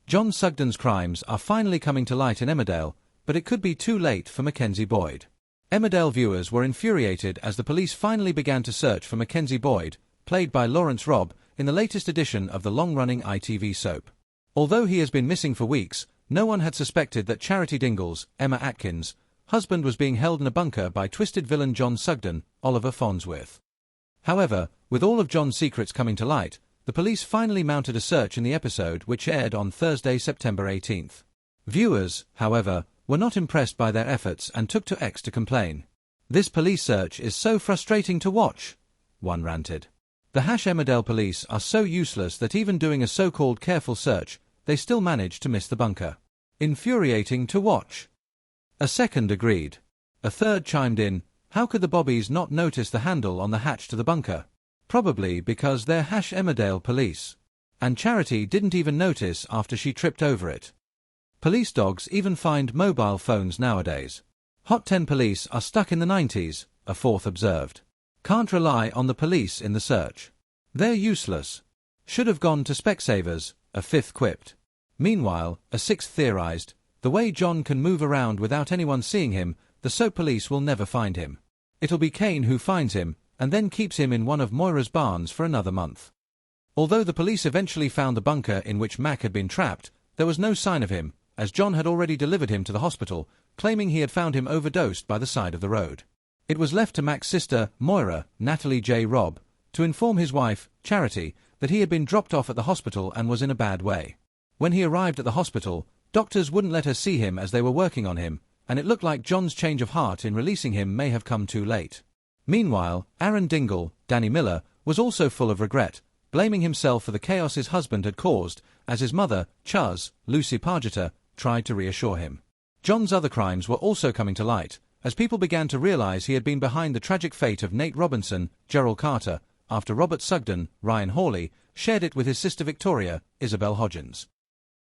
John Sugden's crimes are finally coming to light in Emmerdale, but it could be too late for Mackenzie Boyd. Emmerdale viewers were infuriated as the police finally began to search for Mackenzie Boyd, played by Lawrence Robb, in the latest edition of the long-running ITV soap. Although he has been missing for weeks, no one had suspected that Charity Dingle's, Emma Atkins, husband was being held in a bunker by twisted villain John Sugden, Oliver Farnsworth. However, with all of John's secrets coming to light, the police finally mounted a search in the episode which aired on Thursday, September 18th. Viewers, however, were not impressed by their efforts and took to X to complain. "This police search is so frustrating to watch," one ranted. "The Emmerdale police are so useless that even doing a so-called careful search, they still manage to miss the bunker. Infuriating to watch." A second agreed. A third chimed in, "How could the bobbies not notice the handle on the hatch to the bunker? Probably because they're Emmerdale police. And Charity didn't even notice after she tripped over it. Police dogs even find mobile phones nowadays. Hot 10 police are stuck in the 90s, a fourth observed. Can't rely on the police in the search. They're useless. Should have gone to Specsavers, a fifth quipped. Meanwhile, a sixth theorized, the way John can move around without anyone seeing him, the soap police will never find him. It'll be Kane who finds him, and then keeps him in one of Moira's barns for another month. Although the police eventually found the bunker in which Mack had been trapped, there was no sign of him, as John had already delivered him to the hospital, claiming he had found him overdosed by the side of the road. It was left to Mack's sister, Moira, Natalie J. Robb, to inform his wife, Charity, that he had been dropped off at the hospital and was in a bad way. When he arrived at the hospital, doctors wouldn't let her see him as they were working on him, and it looked like John's change of heart in releasing him may have come too late. Meanwhile, Aaron Dingle, Danny Miller, was also full of regret, blaming himself for the chaos his husband had caused, as his mother, Chuz, Lucy Pargeter, tried to reassure him. John's other crimes were also coming to light, as people began to realize he had been behind the tragic fate of Nate Robinson, Gerald Carter, after Robert Sugden, Ryan Hawley, shared it with his sister Victoria, Isabel Hodgins.